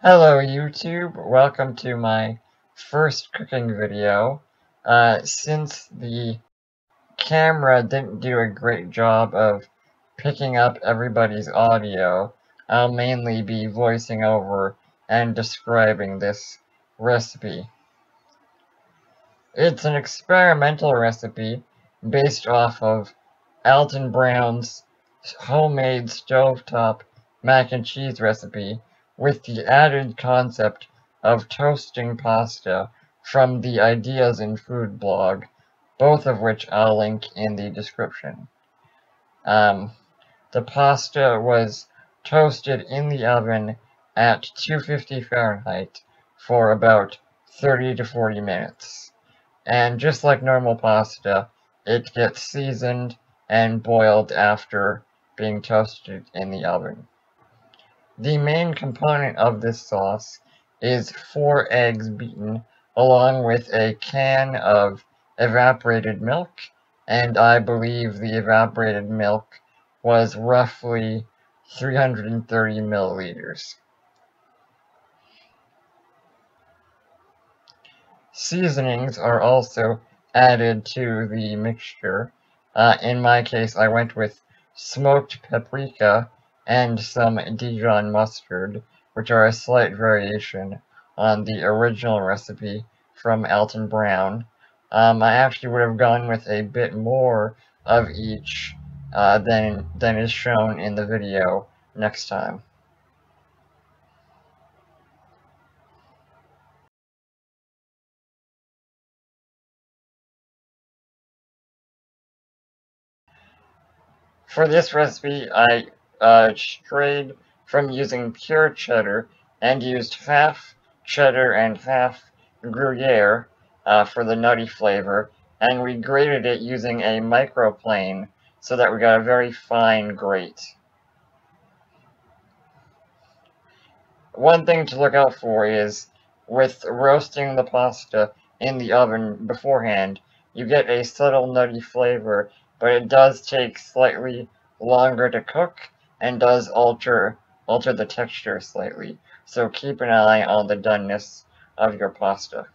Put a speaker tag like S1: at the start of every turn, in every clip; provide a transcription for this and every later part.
S1: Hello YouTube, welcome to my first cooking video. Since the camera didn't do a great job of picking up everybody's audio, I'll mainly be voicing over and describing this recipe. It's an experimental recipe based off of Alton Brown's homemade stovetop mac and cheese recipe with the added concept of toasting pasta from the Ideas in Food blog, both of which I'll link in the description. The pasta was toasted in the oven at 250 Fahrenheit for about 30 to 40 minutes. And just like normal pasta, it gets seasoned and boiled after being toasted in the oven. The main component of this sauce is 4 eggs beaten along with a can of evaporated milk, and I believe the evaporated milk was roughly 330 milliliters. Seasonings are also added to the mixture. In my case, I went with smoked paprika and some Dijon mustard, which are a slight variation on the original recipe from Alton Brown. I actually would have gone with a bit more of each than is shown in the video next time. For this recipe, I strayed from using pure cheddar and used half cheddar and half Gruyere for the nutty flavor, and we grated it using a microplane so that we got a very fine grate. One thing to look out for is, with roasting the pasta in the oven beforehand, you get a subtle nutty flavor, but it does take slightly longer to cook and does alter the texture slightly, so keep an eye on the doneness of your pasta.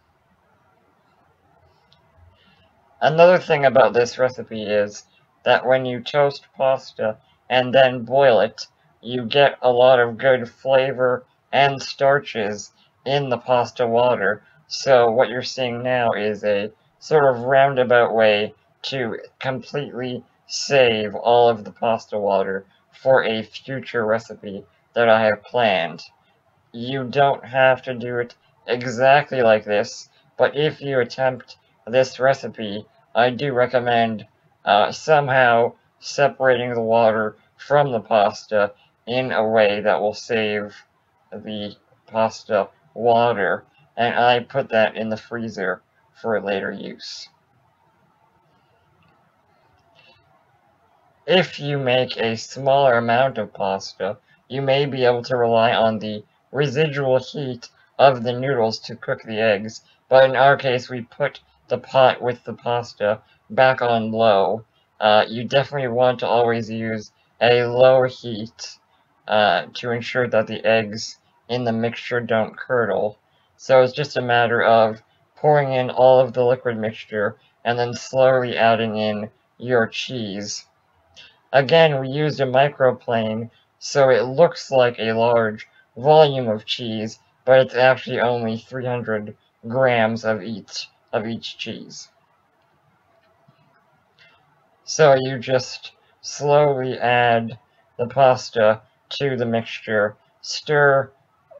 S1: Another thing about this recipe is that when you toast pasta and then boil it, you get a lot of good flavor and starches in the pasta water, so what you're seeing now is a sort of roundabout way to completely save all of the pasta water for a future recipe that I have planned. You don't have to do it exactly like this, but if you attempt this recipe, I do recommend somehow separating the water from the pasta in a way that will save the pasta water, and I put that in the freezer for later use. If you make a smaller amount of pasta, you may be able to rely on the residual heat of the noodles to cook the eggs, but in our case we put the pot with the pasta back on low. You definitely want to always use a low heat to ensure that the eggs in the mixture don't curdle. So it's just a matter of pouring in all of the liquid mixture and then slowly adding in your cheese. Again, we used a microplane, so it looks like a large volume of cheese, but it's actually only 300 grams of each cheese. So you just slowly add the pasta to the mixture, stir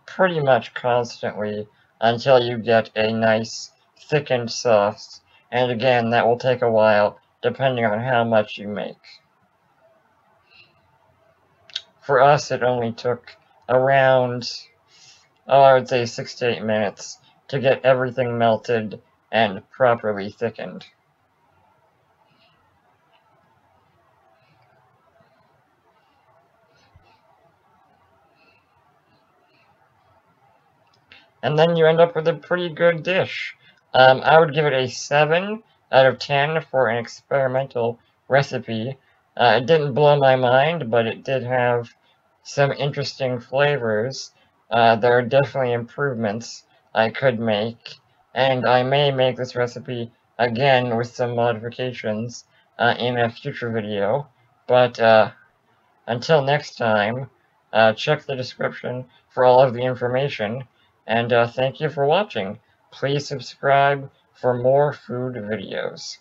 S1: pretty much constantly until you get a nice thickened sauce, and again, that will take a while depending on how much you make. For us, it only took around, I would say 6 to 8 minutes to get everything melted and properly thickened. And then you end up with a pretty good dish. I would give it a 7 out of 10 for an experimental recipe. It didn't blow my mind, but it did have some interesting flavors. there are definitely improvements I could make, and I may make this recipe again with some modifications in a future video, but until next time, check the description for all of the information, and thank you for watching. Please subscribe for more food videos.